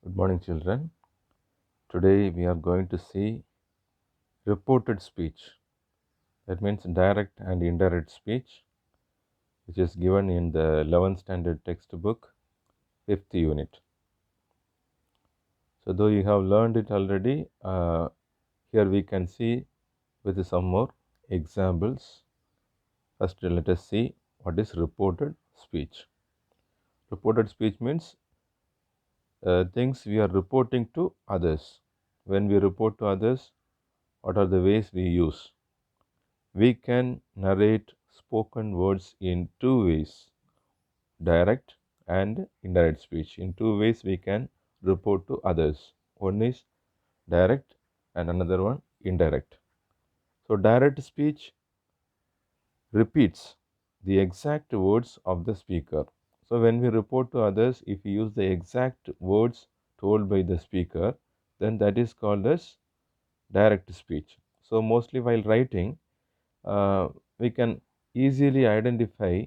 Good morning, children. Today we are going to see reported speech. That means direct and indirect speech, which is given in the 11th standard textbook, 5th unit. So, though you have learned it already, here we can see with some more examples. First, let us see what is reported speech. Reported speech means things we are reporting to others. When we report to others, what are the ways we use? We can narrate spoken words in two ways, direct and indirect speech. In two ways, we can report to others. One is direct and another one indirect. So, direct speech repeats the exact words of the speaker. So, when we report to others, if we use the exact words told by the speaker, then that is called as direct speech. So, mostly while writing, we can easily identify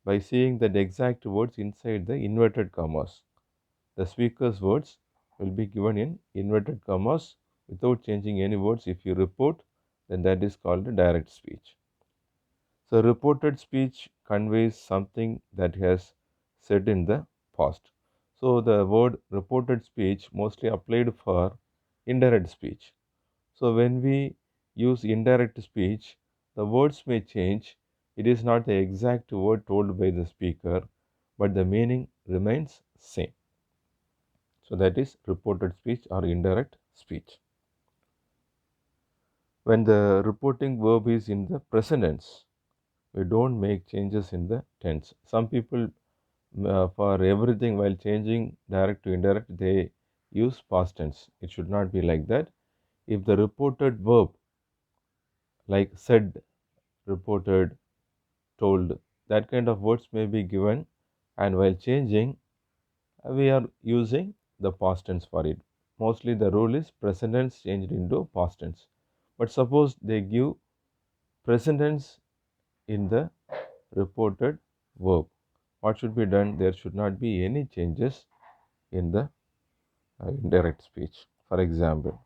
by seeing the exact words inside the inverted commas. The speaker's words will be given in inverted commas without changing any words. If you report, then that is called a direct speech. So, reported speech conveys something that has said in the past. So, the word reported speech mostly applied for indirect speech. So, when we use indirect speech, the words may change. It is not the exact word told by the speaker, but the meaning remains same. So, that is reported speech or indirect speech. When the reporting verb is in the present tense, we don't make changes in the tense. Some people, for everything while changing direct to indirect, they use past tense. It should not be like that. If the reported verb, like said, reported, told, that kind of words may be given, and while changing, we are using the past tense for it. Mostly the rule is present tense changed into past tense. But suppose they give present tense in the reported verb. What should be done? There should not be any changes in the indirect speech. For example,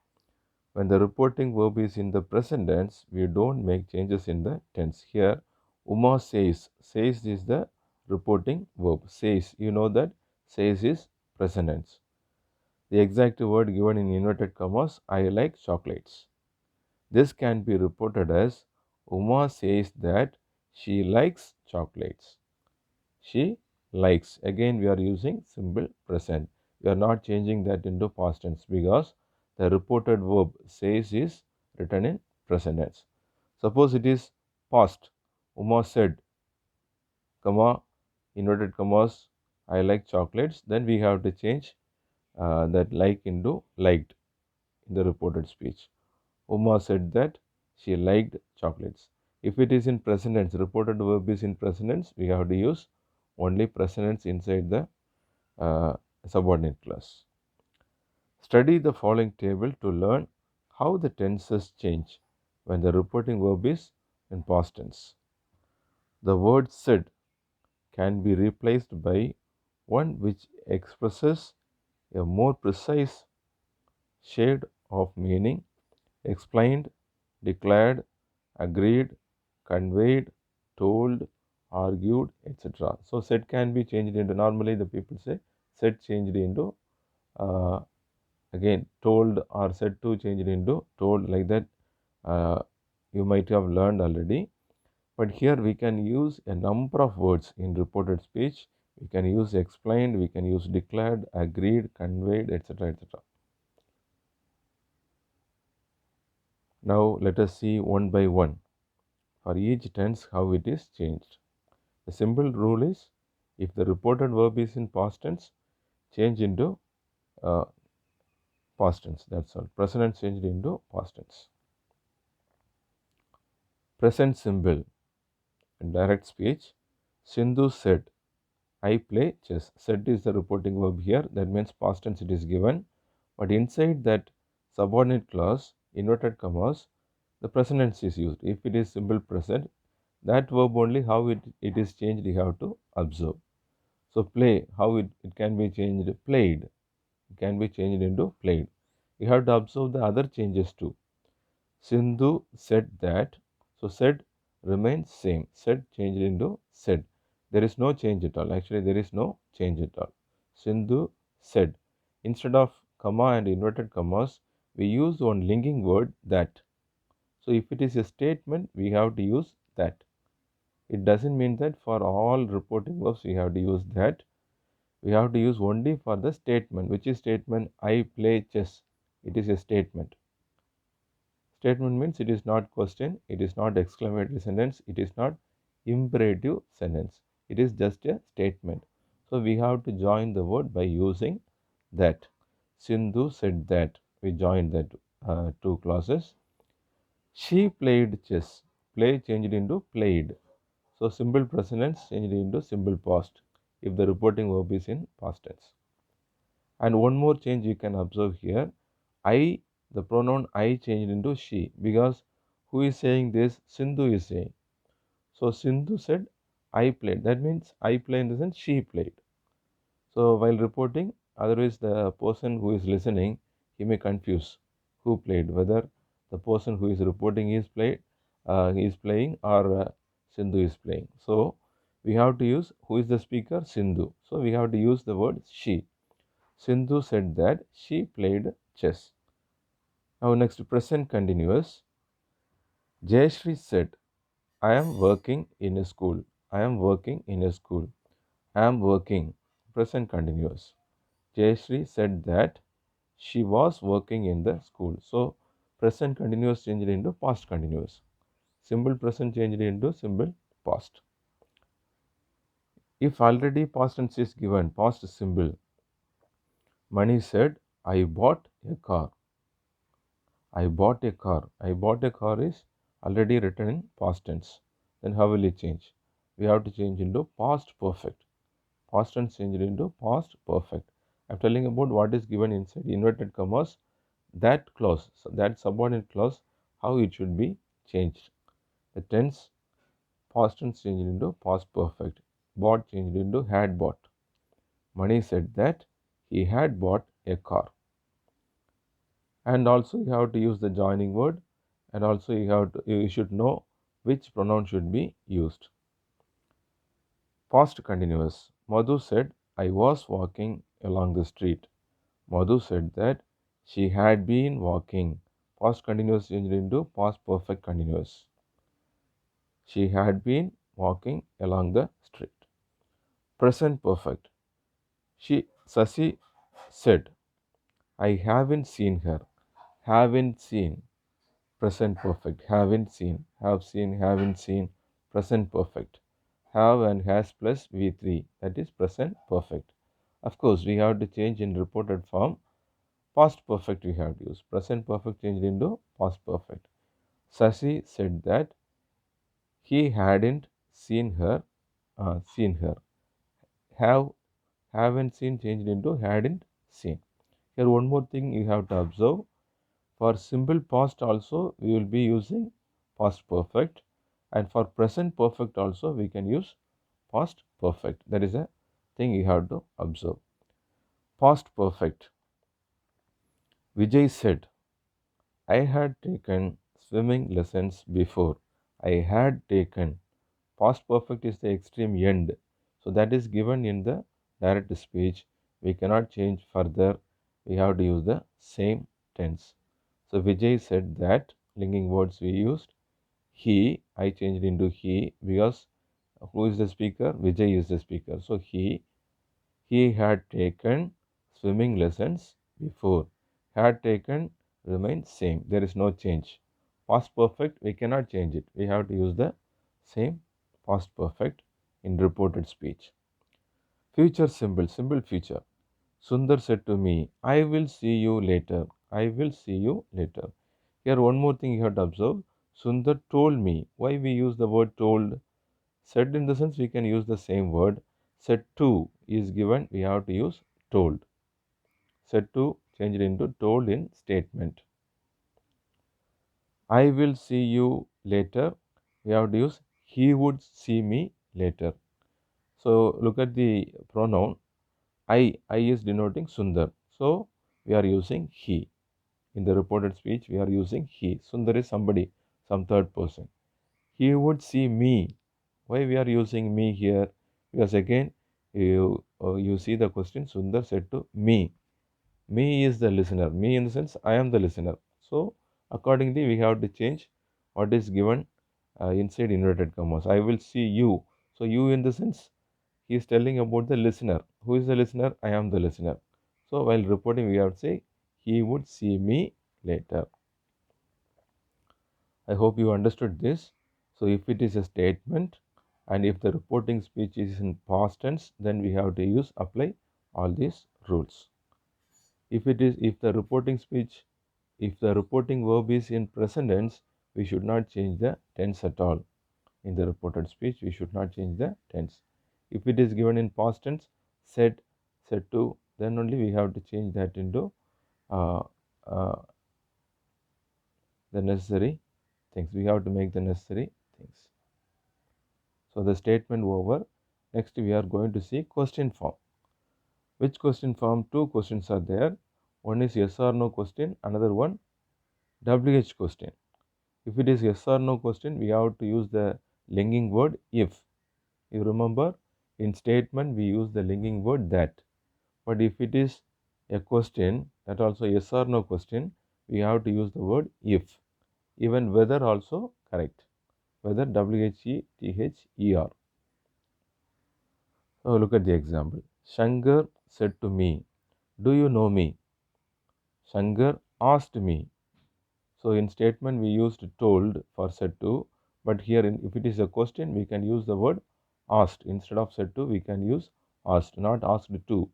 when the reporting verb is in the present tense, we don't make changes in the tense. Here, Uma says. Says is the reporting verb. Says, you know that says is present tense. The exact word given in inverted commas, I like chocolates. This can be reported as Uma says that she likes chocolates. She likes. Again, we are using simple present. We are not changing that into past tense because the reported verb says is written in present tense. Suppose it is past. Uma said, comma, inverted commas, I like chocolates. Then we have to change that like into liked in the reported speech. Uma said that she liked chocolates. If it is in present tense, reported verb is in present tense, we have to use only present tense inside the subordinate clause. Study the following table to learn how the tenses change when the reporting verb is in past tense. The word said can be replaced by one which expresses a more precise shade of meaning, explained, declared, agreed, conveyed, told, argued, etc. So, said can be changed into, normally the people say said changed into, again told or said to changed into told, like that. You might have learned already. But here we can use a number of words in reported speech. We can use explained, we can use declared, agreed, conveyed, etc. etc. Now let us see one by one for each tense how it is changed. The simple rule is, if the reported verb is in past tense, change into uh, past tense. That's all. Present tense changed into past tense. Present simple in direct speech. Sindhu said, I play chess. Said is the reporting verb here. That means past tense it is given. But inside that subordinate clause, inverted commas, the present tense is used. If it is simple present, that verb only how it is changed you have to observe. So play, how it can be changed, played. can be changed into played. You have to observe the other changes too. Sindhu said that. So said remains same. Said changed into said. There is no change at all. Actually, there is no change at all. Sindhu said. Instead of comma and inverted commas, we use one linking word that. So if it is a statement, we have to use that. It doesn't mean that for all reporting verbs we have to use that. We have to use only for the statement. Which is statement? I play chess. It is a statement. Statement means it is not question, it is not exclamatory sentence, it is not imperative sentence. It is just a statement. So we have to join the word by using that. Sindhu said that. We joined that two clauses. She played chess. Play changed into played. So simple present tense changed into simple past if the reporting verb is in past tense. And one more change you can observe here. I, the pronoun I changed into she because who is saying this? Sindhu is saying. So Sindhu said, I played. That means I played in the sense she played. So while reporting, otherwise the person who is listening, he may confuse who played, whether the person who is reporting is playing or Sindhu is playing. So we have to use who is the speaker? Sindhu. So we have to use the word she. Sindhu said that she played chess. Now next present continuous. Jayashree said, I am working in a school. I am working in a school. I am working. Present continuous. Jayashree said that she was working in the school. So present continuous changed into past continuous. Simple present changed into simple past. If already past tense is given, past simple. Mani said, I bought a car. I bought a car. I bought a car is already written in past tense. Then how will it change? We have to change into past perfect. Past tense changed into past perfect. I'm telling about what is given inside inverted commas. That clause, so that subordinate clause, how it should be changed. The tense, past tense changed into past perfect. Bought changed into had bought. Mani said that he had bought a car. And also you have to use the joining word, and also you should know which pronoun should be used. Past continuous. Madhu said, I was walking along the street. Madhu said that she had been walking. Past continuous changed into past perfect continuous. She had been walking along the street. Present perfect. Sasi said, I haven't seen her. Haven't seen. Present perfect. Haven't seen. Have seen, haven't seen. Present perfect. Have and has plus V3. That is present perfect. Of course, we have to change in reported form. Past perfect we have to use. Present perfect changed into past perfect. Sasi said that he hadn't seen her. Seen her. Have, haven't seen changed into hadn't seen. Here one more thing you have to observe. For simple past also we will be using past perfect, and for present perfect also we can use past perfect. That is a thing you have to observe. Past perfect. Vijay said, I had taken swimming lessons before. I had taken. Past perfect is the extreme end. So that is given in the direct speech. We cannot change further. We have to use the same tense. So Vijay said that, linking words we used. He, I changed into he because who is the speaker? Vijay is the speaker. So he had taken swimming lessons before. Had taken remains same. There is no change. Past perfect, we cannot change it. We have to use the same past perfect in reported speech. Future simple, simple future. Sundar said to me, I will see you later. I will see you later. Here, one more thing you have to observe. Sundar told me. Why we use the word told? Said in the sense we can use the same word. Said to is given, we have to use told. Said to changed into told in statement. I will see you later. We have to use he would see me later. So look at the pronoun I is denoting Sundar. So we are using he. In the reported speech, we are using he. Sundar is somebody, some third person. He would see me. Why we are using me here? Because again, you see the question, Sundar said to me. Me is the listener. Me in the sense, I am the listener. So, accordingly, we have to change what is given inside inverted commas. I will see you. So, you in the sense, he is telling about the listener. Who is the listener? I am the listener. So, while reporting, we have to say, he would see me later. I hope you understood this. So, if it is a statement and if the reporting speech is in past tense, then we have to apply all these rules. If the reporting speech, if the reporting verb is in present tense, we should not change the tense at all. In the reported speech, we should not change the tense. If it is given in past tense, said, said to, then only we have to change that into uh, uh, the necessary things. We have to make the necessary things. So the statement over. Next, we are going to see question form. Which question form? Two questions are there. One is yes or no question, another one WH question. If it is yes or no question, we have to use the linking word if. You remember, in statement we use the linking word that. But if it is a question, that also yes or no question, we have to use the word if. Even whether also correct. Whether WHETHER. So look at the example. Shankar said to me, do you know me? Shankar asked me. So in statement we used told for said to, but here if it is a question we can use the word asked. Instead of said to we can use asked, not asked to.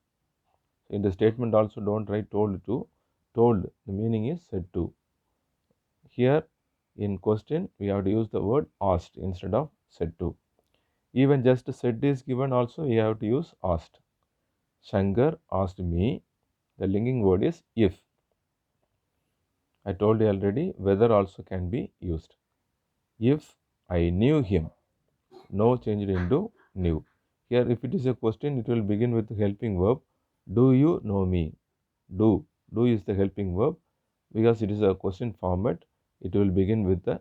In the statement also don't write told to. Told, the meaning is said to. Here in question we have to use the word asked instead of said to. Even just said is given also we have to use asked. Shankar asked me. The linking word is if. I told you already, whether also can be used. If I knew him, know changed into knew. Here, if it is a question, it will begin with the helping verb. Do you know me? Do. Do is the helping verb. Because it is a question format, it will begin with the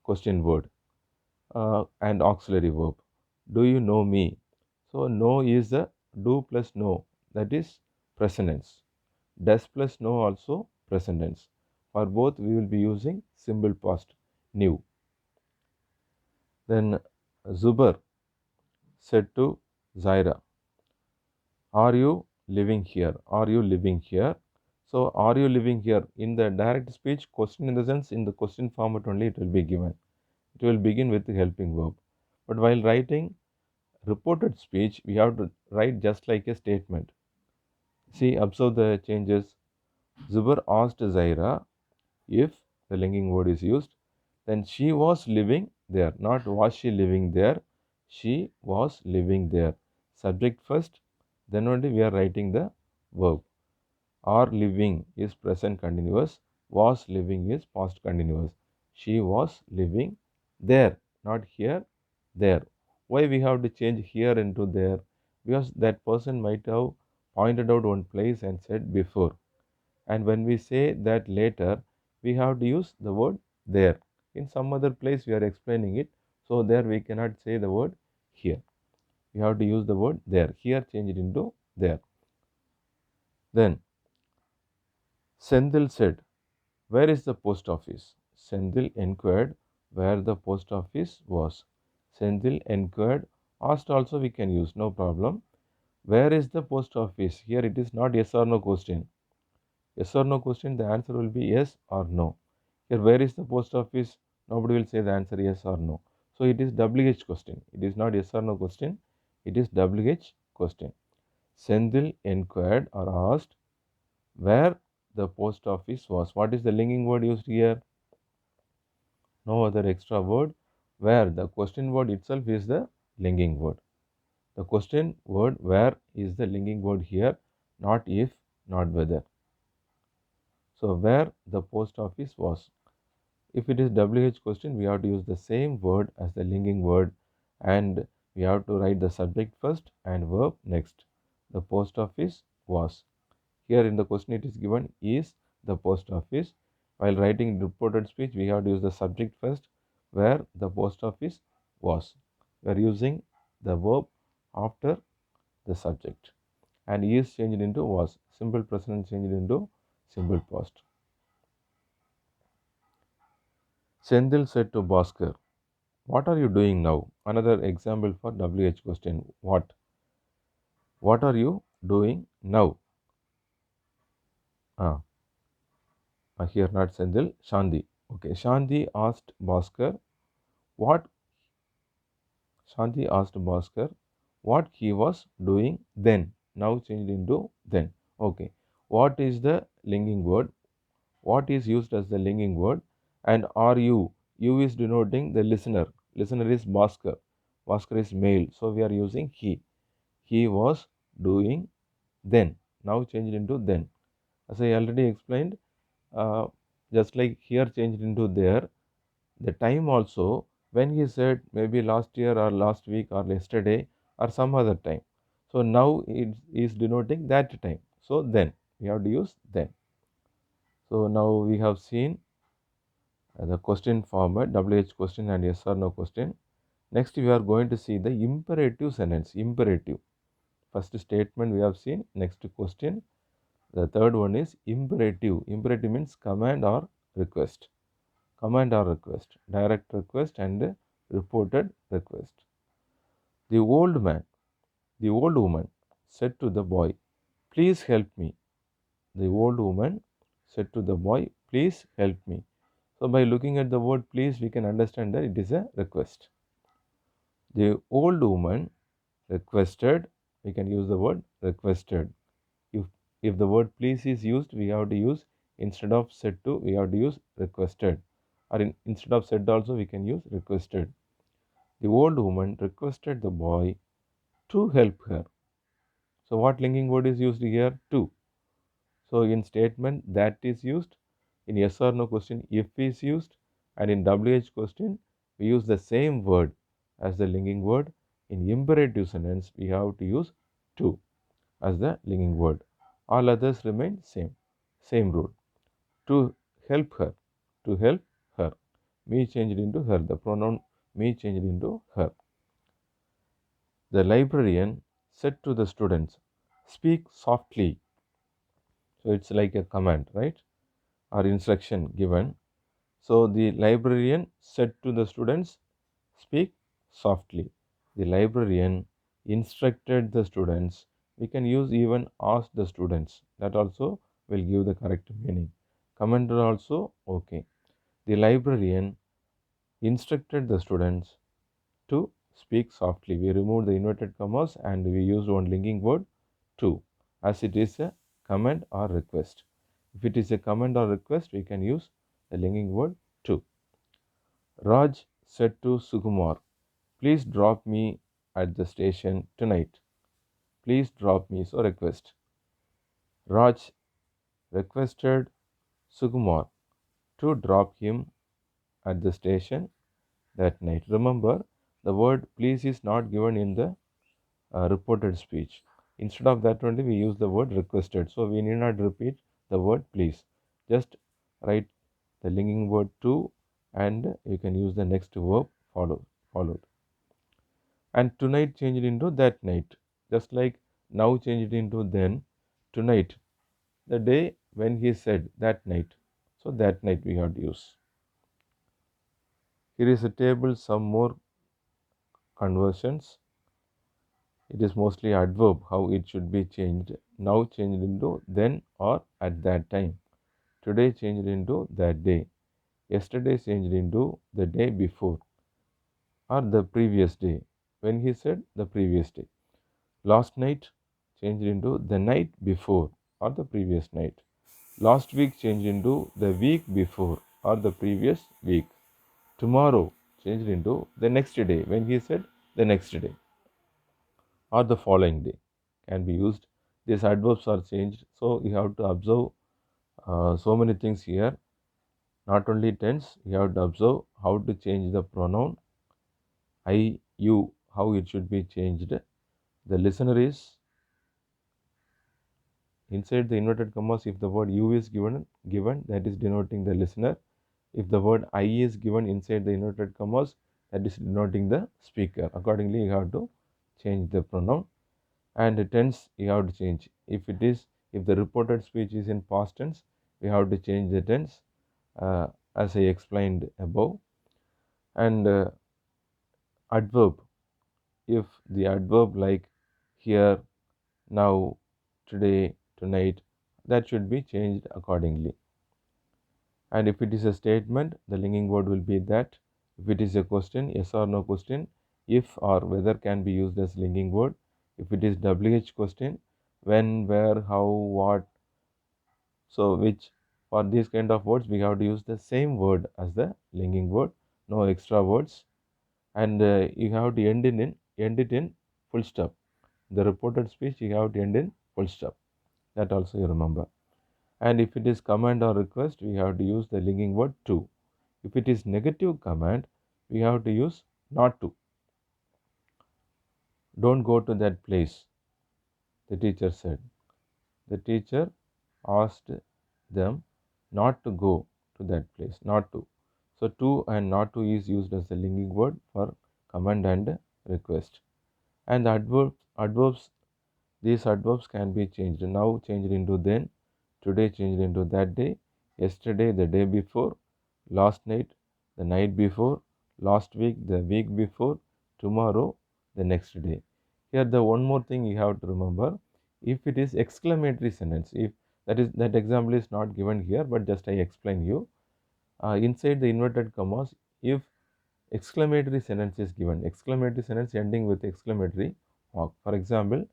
question word and auxiliary verb. Do you know me? So, know is the do plus know, that is present tense. Does plus know also present tense. For both, we will be using simple past, knew. Then Zubair said to Zaira, are you living here? Are you living here? So, are you living here? In the direct speech, question in the sense, in the question format only it will be given. It will begin with the helping verb. But while writing reported speech, we have to write just like a statement. See, observe the changes. Zubair asked Zaira if the linking word is used, then she was living there. Not was she living there, she was living there. Subject first, then only we are writing the verb. Are living is present continuous, was living is past continuous. She was living there, not here, there. Why we have to change here into there? Because that person might have pointed out one place and said before. And when we say that later, we have to use the word there. In some other place, we are explaining it. So, there we cannot say the word here. We have to use the word there. Here, change it into there. Then, Senthil said, where is the post office? Senthil inquired where the post office was. Senthil inquired, asked also we can use, no problem. Where is the post office? Here it is not yes or no question. Yes or no question, the answer will be yes or no. Here, where is the post office? Nobody will say the answer yes or no. So it is WH question. It is not yes or no question. It is WH question. Senthil inquired or asked where the post office was. What is the linking word used here? No other extra word. Where, the question word itself is the linking word. The question word where is the linking word here, not if, not whether. So, where the post office was. If it is WH question, we have to use the same word as the linking word and we have to write the subject first and verb next. The post office was. Here in the question it is given is the post office. While writing reported speech, we have to use the subject first, where the post office was. We are using the verb after the subject. And is changed into was. Simple present changed into simple past. Sendil said to Bhaskar, "What are you doing now?" Another example for WH question. What? What are you doing now? Ah, here not Sendil, Shanti. Okay, Shanti asked Bhaskar what Shanti asked Bhaskar what he was doing then. Now changed into then. Okay. What is the linking word? What is used as the linking word? And are you? You is denoting the listener. Listener is Bhaskar. Bhaskar is male. So we are using he. He was doing then. Now changed into then. As I already explained, uh, just like here changed into there, the time also, when he said maybe last year or last week or yesterday or some other time. So now it is denoting that time. So then we have to use then. So now we have seen the question format, WH question and yes or no question. Next we are going to see the imperative sentence. Imperative. First statement we have seen. Next question. The third one is imperative. Imperative means command or request. Command or request, direct request and reported request. The old man, the old woman said to the boy, "Please help me." The old woman said to the boy, "Please help me." So by looking at the word please, we can understand that it is a request. The old woman requested, we can use the word requested. If, if the word please is used, we have to use instead of said to, we have to use requested. Or instead of said also, we can use requested. The old woman requested the boy to help her. So what linking word is used here? To. So in statement that is used, in yes or no question if is used, and in WH question we use the same word as the linking word. In imperative sentence we have to use to as the linking word. All others remain same rule. To help her, to help her. Me changed into her, the pronoun me changed into her. The librarian said to the students, "Speak softly." So it's like a command, right? Or instruction given. So the librarian said to the students, "Speak softly." The librarian instructed the students. We can use even ask the students. That also will give the correct meaning. Commander also okay. The librarian instructed the students to speak softly. We removed the inverted commas and we used one linking word to, as it is a command or request. If it is a command or request, we can use the linking word to. Raj said to Sukumar, "Please drop me at the station tonight." Please drop me. So request. Raj requested Sukumar to drop him at the station that night. Remember, the word please is not given in the reported speech. Instead of that only we use the word requested. So we need not repeat the word please. Just write the linking word to and you can use the next verb followed. And tonight changed into that night. Just like now changed into then, tonight, the day when he said that night. So that night we have to use. Here is a table, some more conversions. It is mostly adverb, how it should be changed. Now changed into then or at that time. Today changed into that day. Yesterday changed into the day before or the previous day. When he said the previous day. Last night changed into the night before or the previous night. Last week changed into the week before or the previous week. Tomorrow changed into the next day when he said the next day or the following day can be used. These adverbs are changed, so you have to observe so many things here. Not only tense, you have to observe how to change the pronoun I, you, how it should be changed. The listener is inside the inverted commas, if the word you is given, that is denoting the listener. If the word I is given inside the inverted commas, that is denoting the speaker. Accordingly, you have to change the pronoun. And the tense you have to change. If the reported speech is in past tense, we have to change the tense, as I explained above. And adverb, if the adverb like here, now, today, tonight, that should be changed accordingly. And if it is a statement, the linking word will be that. If it is a question, yes or no question, if or whether can be used as linking word. If it is WH question, when, where, how, what, so which, for these kind of words we have to use the same word as the linking word, no extra words. And you have to end it in full stop. The reported speech you have to end in full stop. That also you remember. And if it is command or request, we have to use the linking word to. If it is negative command, we have to use not to. Don't go to that place, the teacher said. The teacher asked them not to go to that place, not to. So to and not to is used as the linking word for command and request. And the adverbs, these adverbs can be changed. Now changed into then, today changed into that day, yesterday the day before, last night the night before, last week the week before, tomorrow the next day. Here the one more thing you have to remember, if it is exclamatory sentence, if that example is not given here, but just I explain you. Inside the inverted commas, if exclamatory sentence is given, exclamatory sentence ending with exclamatory mark. For example,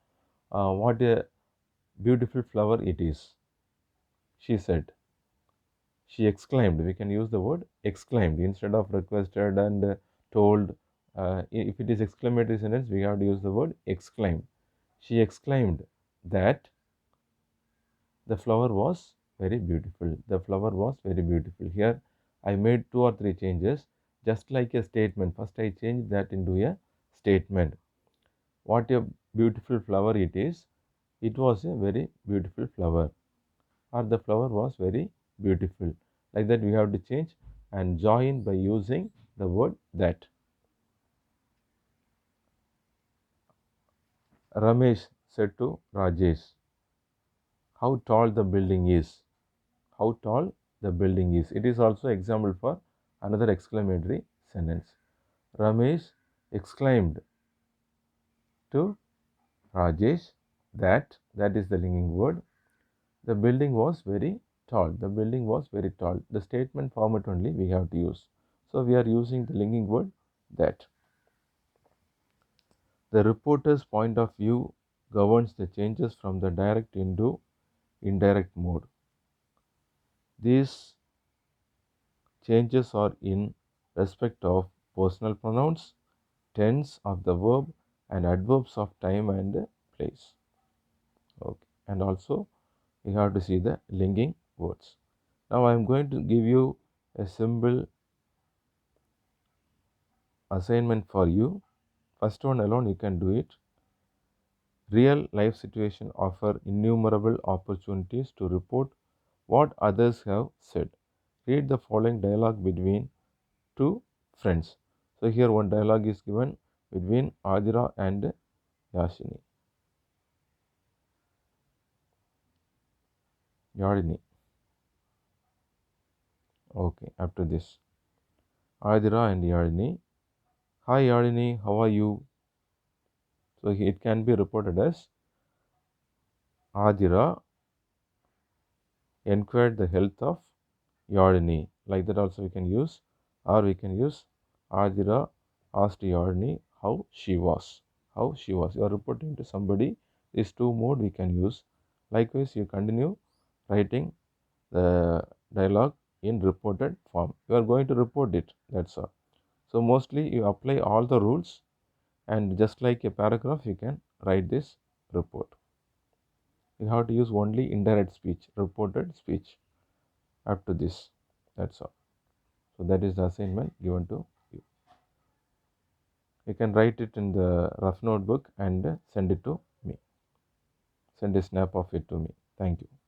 what a beautiful flower it is, she said. She exclaimed. We can use the word exclaimed instead of requested and told. If it is exclamatory sentence, we have to use the word exclaimed. She exclaimed that the flower was very beautiful. The flower was very beautiful. Here I made two or three changes, just like a statement. First I changed that into a statement. What a beautiful flower it is. It was a very beautiful flower. Or the flower was very beautiful. Like that we have to change and join by using the word that. Ramesh said to Rajesh, how tall the building is. How tall the building is. It is also example for another exclamatory sentence. Ramesh exclaimed to Rajesh that is the linking word. The building was very tall. The building was very tall. The statement format only we have to use. So we are using the linking word that. The reporter's point of view governs the changes from the direct into indirect mode. These changes are in respect of personal pronouns, tense of the verb, and adverbs of time and place. Okay. And also we have to see the linking words. Now I am going to give you a simple assignment for you. First one alone you can do it. Real life situations offer innumerable opportunities to report what others have said. Read the following dialogue between two friends. So here one dialogue is given between Adira and Yashini. Yadini. Okay, after this. Adira and Yadini. Hi Yadini, how are you? So it can be reported as Adira inquired the health of Yadini. Like that also we can use, or we can use Adira asked Yadini how she was. How she was. You are reporting to somebody. These two mode we can use. Likewise, you continue writing the dialogue in reported form. You are going to report it. That's all. So mostly you apply all the rules, and just like a paragraph, you can write this report. You have to use only indirect speech, reported speech up to this. That's all. So that is the assignment given to you. You can write it in the rough notebook and send it to me. Send a snap of it to me. Thank you.